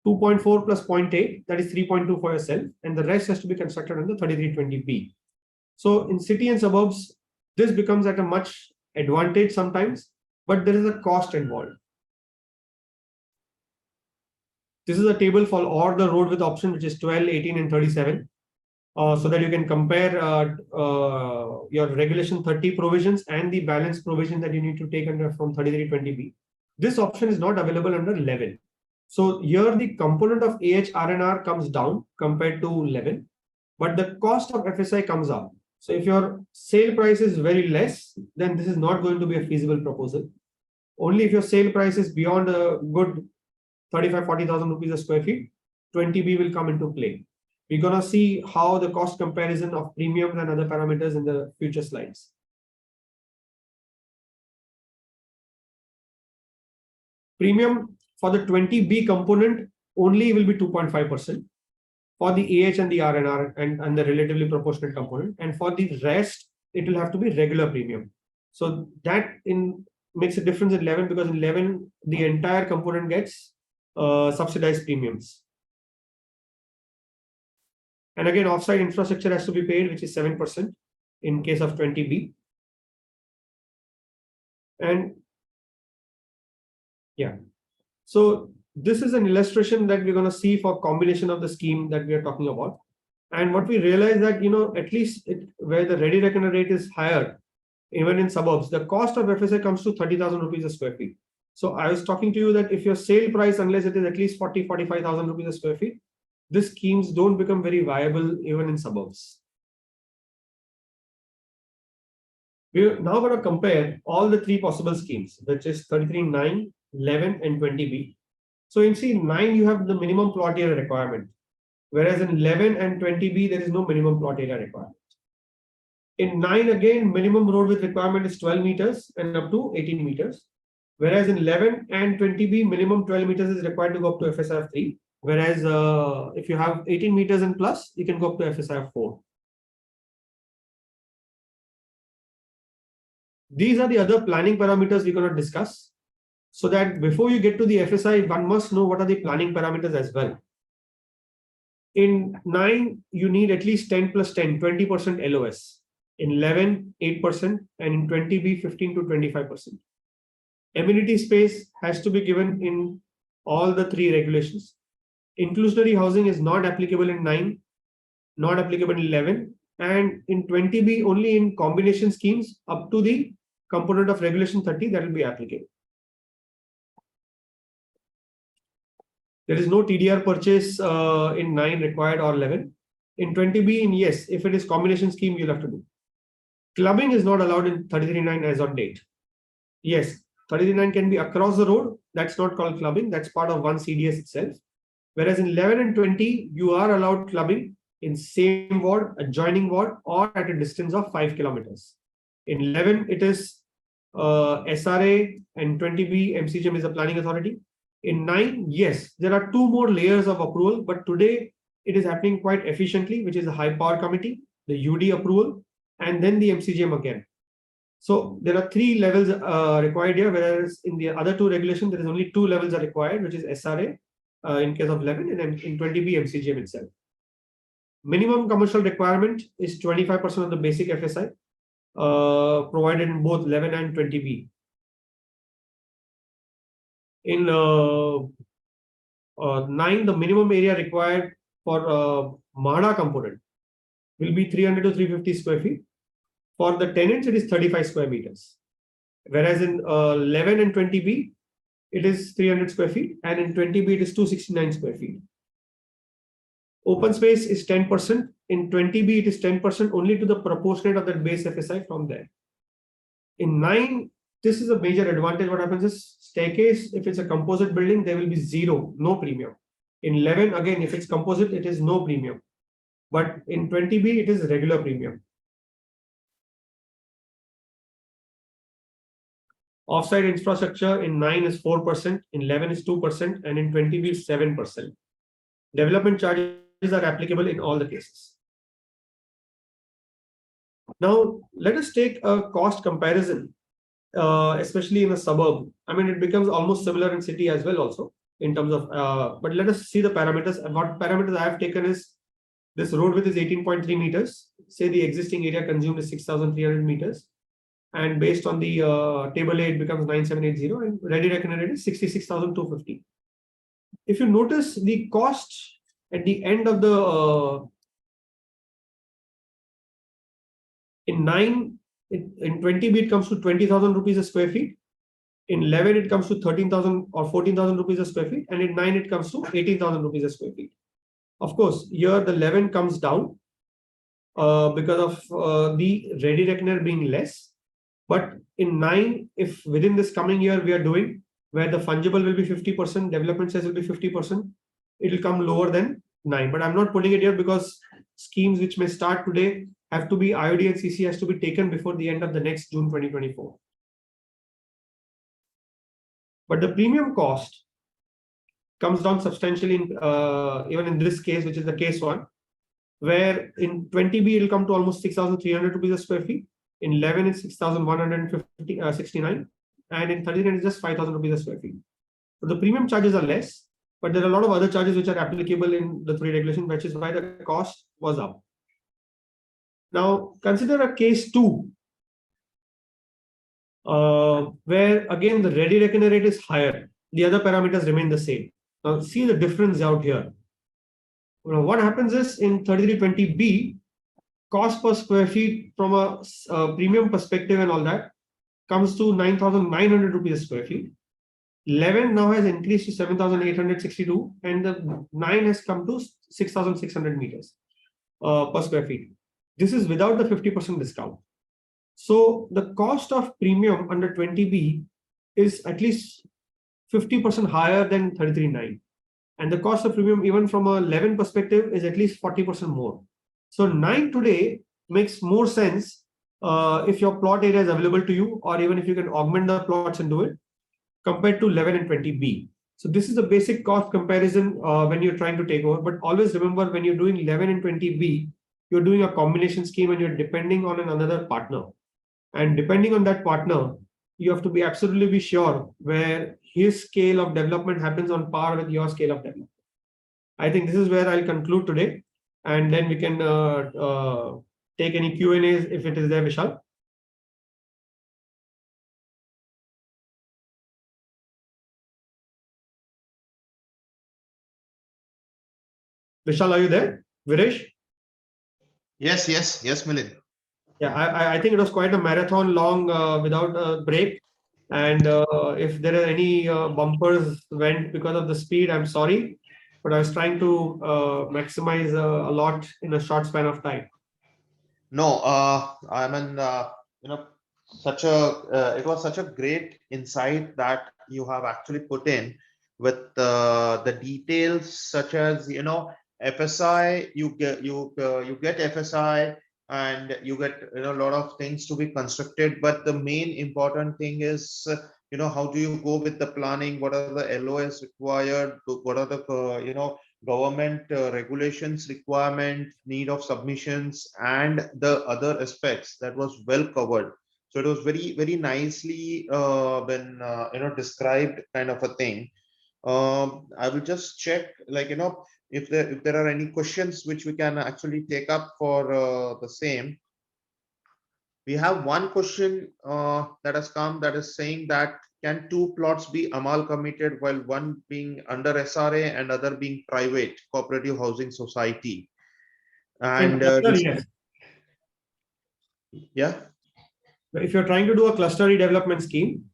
Speaker 2: 2.4 plus 0.8, that is 3.2 for yourself, and the rest has to be constructed under 3320B. So in city and suburbs, this becomes at a much advantage sometimes, but there is a cost involved. This is a table for all the road width option, which is 12, 18, and 37. So that you can compare your regulation 30 provisions and the balance provision that you need to take under from 3320B. This option is not available under 11. So here the component of AHRNR comes down compared to 11, but the cost of FSI comes up. So if your sale price is very less, then this is not going to be a feasible proposal. Only if your sale price is beyond a good 35,000-40,000 rupees a square feet, 20B will come into play. We're going to see how the cost comparison of premiums and other parameters in the future slides. Premium for the 20B component only will be 2.5% for the AH and the RNR and the relatively proportional component. And for the rest, it will have to be regular premium. So that makes a difference in 11, because in 11, the entire component gets subsidized premiums. And again, offsite infrastructure has to be paid, which is 7% in case of 20B. And yeah, so this is an illustration that we're going to see for combination of the scheme that we are talking about. And what we realize that, at least where the ready reckoner rate is higher, even in suburbs, the cost of FSI comes to 30,000 rupees a square feet. So I was talking to you that if your sale price, unless it is at least 45,000 rupees a square feet, these schemes don't become very viable even in suburbs. We're now going to compare all the three possible schemes, which is 33.9, 11, and 20B. So in C9, you have the minimum plot area requirement, whereas in 11 and 20B, there is no minimum plot area requirement. In 9, again, minimum road width requirement is 12 meters and up to 18 meters. Whereas in 11 and 20B, minimum 12 meters is required to go up to FSI of 3. Whereas if you have 18 meters and plus, you can go up to FSI of 4. These are the other planning parameters we're going to discuss. So that before you get to the FSI, one must know what are the planning parameters as well. In 9, you need at least 10 plus 10, 20% LOS. In 11, 8%, and in 20B, 15 to 25%. Amenity space has to be given in all the three regulations. Inclusionary housing is not applicable in 9, not applicable in 11, and in 20B only in combination schemes up to the component of regulation 30 that will be applicable. There is no TDR purchase in 9 required or 11. In 20B, yes, if it is combination scheme, you'll have to do. Clubbing is not allowed in 33.9 as on date. Yes, 33.9 can be across the road. That's not called clubbing. That's part of one CDS itself. Whereas in 11 and 20, you are allowed clubbing in same ward, adjoining ward, or at a distance of 5 kilometers. In 11, it is SRA, and 20B, MCGM is the planning authority. In 9, yes, there are 2 more layers of approval, but today it is happening quite efficiently, which is the high power committee, the UD approval, and then the MCGM again. So there are 3 levels required here, whereas in the other 2 regulations, there is only 2 levels are required, which is SRA in case of 11, and in 20B, MCGM itself. Minimum commercial requirement is 25% of the basic FSI provided in both 11 and 20B. In 9, the minimum area required for MADA component will be 300 to 350 square feet. For the tenants, it is 35 square meters. Whereas in 11 and 20B, it is 300 square feet, and in 20B, it is 269 square feet. Open space is 10%. In 20B, it is 10% only to the proportionate of that base FSI from there. In 9, this is a major advantage. What happens is staircase, if it's a composite building, there will be 0, no premium. In 11, again, if it's composite, it is no premium. But in 20B, it is regular premium. Offsite infrastructure in 9 is 4%, in 11 is 2%, and in 20B is 7%. Development charges are applicable in all the cases. Now, let us take a cost comparison, especially in a suburb. I mean, it becomes almost similar in city as well also in terms of, but let us see the parameters. And what parameters I have taken is this road width is 18.3 meters. Say the existing area consumed is 6,300 meters. And based on the table A, it becomes 9780, and ready reckoner rate is 66,250. If you notice the cost at the end of the in 9, in 20B, it comes to 20,000 rupees a square feet. In 11, it comes to 13,000 or 14,000 rupees a square feet. And in 9, it comes to 18,000 rupees a square feet. Of course, here the 11 comes down because of the ready reckoner being less. But in 9, if within this coming year we are doing, where the fungible will be 50%, development size will be 50%, it will come lower than 9. But I'm not putting it here because schemes which may start today have to be IOD and CC has to be taken before the end of the next June 2024. But the premium cost comes down substantially even in this case, which is the case 1, where in 20B it will come to almost 6,300 rupees a square feet. In 11 it's 6,169, and in 39 it's just 5,000 rupees a square feet. So the premium charges are less, but there are a lot of other charges which are applicable in the 3 regulation, which is why the cost was up. Now consider a case 2, where again the ready reckoner rate is higher. The other parameters remain the same. Now see the difference out here. What happens is in 3320B, cost per square feet from a premium perspective and all that comes to 9,900 rupees a square feet. 11 now has increased to 7,862, and the 9 has come to 6,600 meters per square feet. This is without the 50% discount. So the cost of premium under 20B is at least 50% higher than 33.9. And the cost of premium, even from a 11 perspective, is at least 40% more. So 9 today makes more sense if your plot area is available to you, or even if you can augment the plots and do it, compared to 11 and 20B. So this is the basic cost comparison when you're trying to take over. But always remember, when you're doing 11 and 20B, you're doing a combination scheme and you're depending on another partner. And depending on that partner, you have to be absolutely sure where his scale of development happens on par with your scale of development. I think this is where I'll conclude today, and then we can take any Q&As if it is there, Vishal. Vishal, are you there? Viresh?
Speaker 3: Yes, Milind.
Speaker 2: Yeah, I think it was quite a marathon, long without a break. And if there are any bumpers went because of the speed, I'm sorry, but I was trying to maximize a lot in a short span of time.
Speaker 3: No, I mean, it was such a great insight that you have actually put in with the details, such as, FSI, you get FSI, and you get a lot of things to be constructed. But the main important thing is, how do you go with the planning? What are the LOS required? What are the government regulations requirement, need of submissions, and the other aspects? That was well covered. So it was very, very nicely been described, kind of a thing. I will just check, if there are any questions which we can actually take up for the same. We have one question that has come, that is saying that, can 2 plots be amalgamated while one being under SRA and other being private cooperative housing society? And
Speaker 2: Yes.
Speaker 3: Yeah,
Speaker 2: If you're trying to do a cluster redevelopment scheme,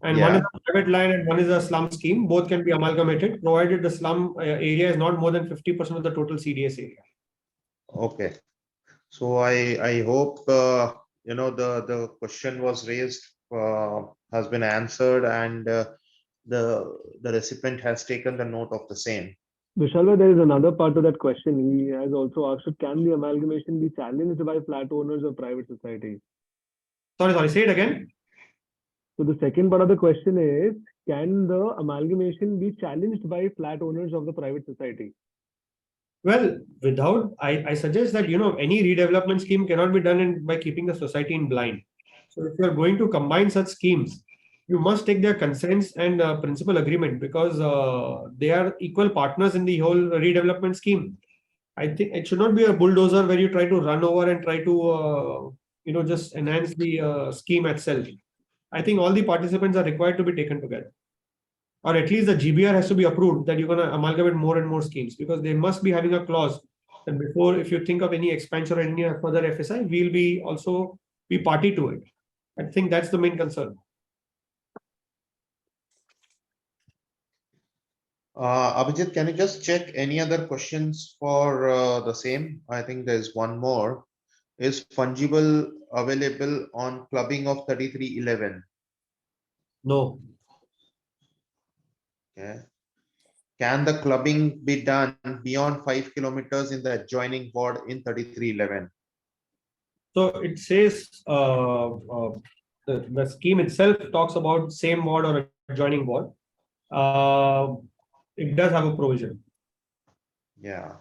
Speaker 2: and one is a private land and one is a slum scheme, both can be amalgamated, provided the slum area is not more than 50% of the total CDS area.
Speaker 3: Okay. So I hope the question was raised, has been answered, and the recipient has taken the note of the same.
Speaker 4: Vishal, there is another part to that question. He has also asked, can the amalgamation be challenged by flat owners or private societies?
Speaker 2: Sorry, say it again.
Speaker 4: So the second part of the question is, can the amalgamation be challenged by flat owners of the private society?
Speaker 2: Well, I suggest that, any redevelopment scheme cannot be done by keeping the society in blind. So if you are going to combine such schemes, you must take their consents and principal agreement, because they are equal partners in the whole redevelopment scheme. I think it should not be a bulldozer where you try to run over and try to, just enhance the scheme itself. I think all the participants are required to be taken together. Or at least the GBR has to be approved that you're going to amalgamate more and more schemes, because they must be having a clause that before, if you think of any expansion or any further FSI, we'll be also be party to it. I think that's the main concern.
Speaker 3: Abhijit, can you just check any other questions for the same? I think there's one more. Is fungible available on clubbing of 3311?
Speaker 2: No.
Speaker 3: Okay. Can the clubbing be done beyond 5 kilometers in the adjoining ward in 3311?
Speaker 2: So it says the scheme itself talks about same ward or adjoining ward. It does have a provision.
Speaker 3: Yeah.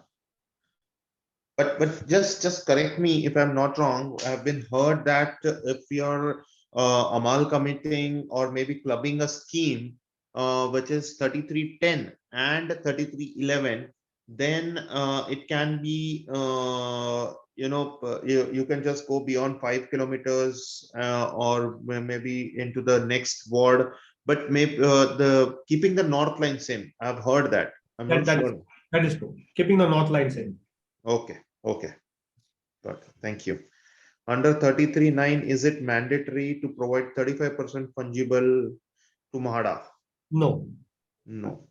Speaker 3: But just correct me if I'm not wrong. I've been heard that if you're amalgamating or maybe clubbing a scheme which is 3310 and 3311, then it can be you can just go beyond 5 kilometers or maybe into the next ward, but maybe the keeping the north line same. I've heard that. I'm not sure.
Speaker 2: That is true. Keeping the north line same.
Speaker 3: Okay. Okay. Got it. Thank you. Under 33.9, is it mandatory to provide 35% fungible to MAHADA?
Speaker 2: No.
Speaker 3: No.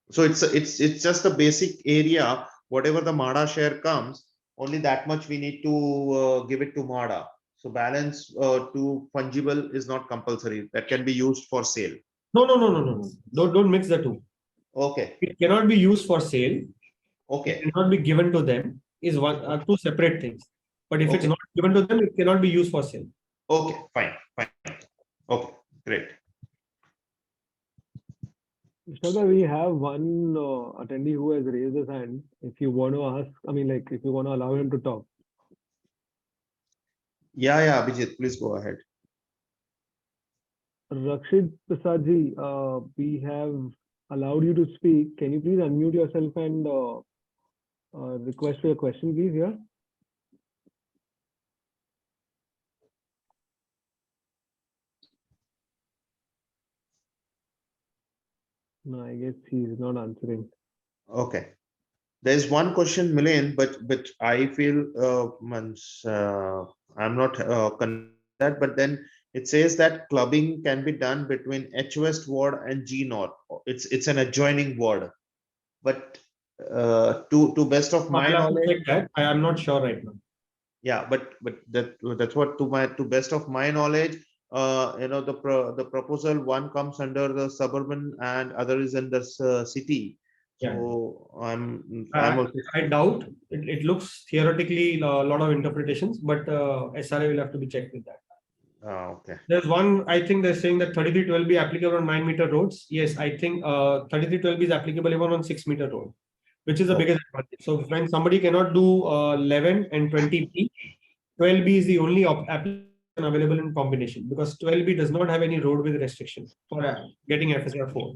Speaker 3: So it's just the basic area. Whatever the MAHADA share comes, only that much we need to give it to MAHADA. So balance to fungible is not compulsory. That can be used for sale.
Speaker 2: No. Don't mix the two.
Speaker 3: Okay.
Speaker 2: It cannot be used for sale.
Speaker 3: Okay.
Speaker 2: It cannot be given to them. Is one two separate things. But if it's
Speaker 3: Okay.
Speaker 2: not given to them, it cannot be used for sale.
Speaker 3: Okay. Fine. Okay. Great.
Speaker 4: Vishal, we have one attendee who has raised his hand. If you want to ask, if you want to allow him to talk.
Speaker 3: Yeah, Abhijit, please go ahead.
Speaker 4: Rakshit Prasadji, we have allowed you to speak. Can you please unmute yourself and request for your question, please? Yeah. No, I guess he's not answering.
Speaker 3: Okay. There's one question, Milind, but I feel I'm not that, but then it says that clubbing can be done between H West ward and G North. It's an adjoining ward, but to best of my knowledge,
Speaker 2: I am not sure right now.
Speaker 3: yeah, but that's what to best of my knowledge, the proposal one comes under the suburban and other is in the city. So
Speaker 2: I doubt it looks theoretically a lot of interpretations, but SRA will have to be checked with that.
Speaker 3: Okay.
Speaker 2: There's one, I think they're saying that 3312 be applicable on 9-meter roads. Yes, I think 3312 is applicable even on 6-meter road, which is the biggest advantage. So when somebody cannot do 11 and 20B, 12B is the only application available in combination, because 12B does not have any road with restrictions for getting FSI 4.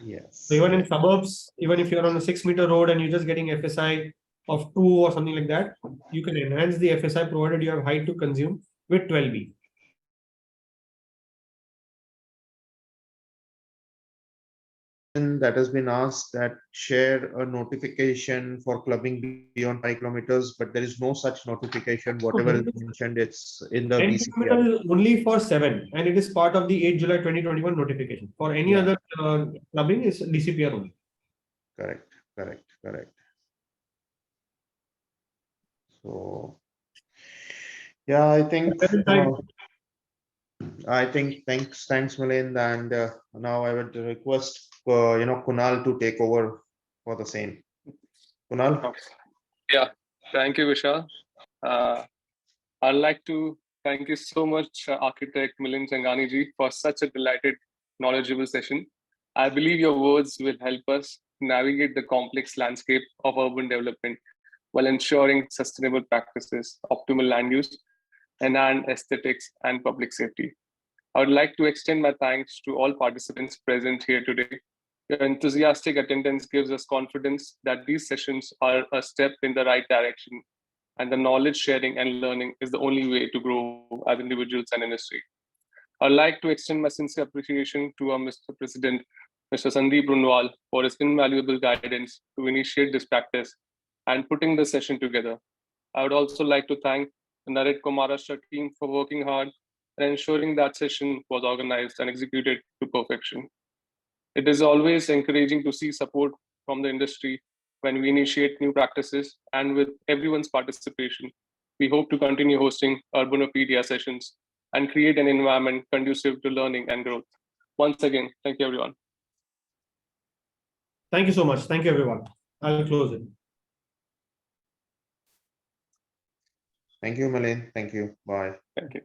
Speaker 3: Yes.
Speaker 2: So even in suburbs, even if you're on a 6-meter road and you're just getting FSI of 2 or something like that, you can enhance the FSI provided you have height to consume with 12B.
Speaker 3: That has been asked that share a notification for clubbing beyond 5 kilometers, but there is no such notification. Whatever is mentioned, it's in the
Speaker 2: 10
Speaker 3: DCPR.
Speaker 2: kilometers only for 7, and it is part of the 8 July 2021 notification. For any other clubbing is DCPR only. Correct.
Speaker 3: So, yeah, I think thanks Milind, and now I would request Kunal to take over for the same. Kunal.
Speaker 5: Yeah, thank you, Vishal. I'd like to thank you so much, Architect Milind Changani ji, for such a delighted, knowledgeable session. I believe your words will help us navigate the complex landscape of urban development while ensuring sustainable practices, optimal land use, enhanced aesthetics, and public safety. I would like to extend my thanks to all participants present here today. Your enthusiastic attendance gives us confidence that these sessions are a step in the right direction, and the knowledge sharing and learning is the only way to grow as individuals and industry. I'd like to extend my sincere appreciation to our Mr. President, Mr. Sandeep Runwal, for his invaluable guidance to initiate this practice and putting the session together. I would also like to thank the NAREDCO Maharashtra team for working hard and ensuring that session was organized and executed to perfection. It is always encouraging to see support from the industry when we initiate new practices, and with everyone's participation, we hope to continue hosting URBANOPEDIA sessions and create an environment conducive to learning and growth. Once again, thank you, everyone.
Speaker 2: Thank you so much. Thank you, everyone. I'll close it.
Speaker 3: Thank you, Milind. Thank you. Bye.
Speaker 5: Thank you.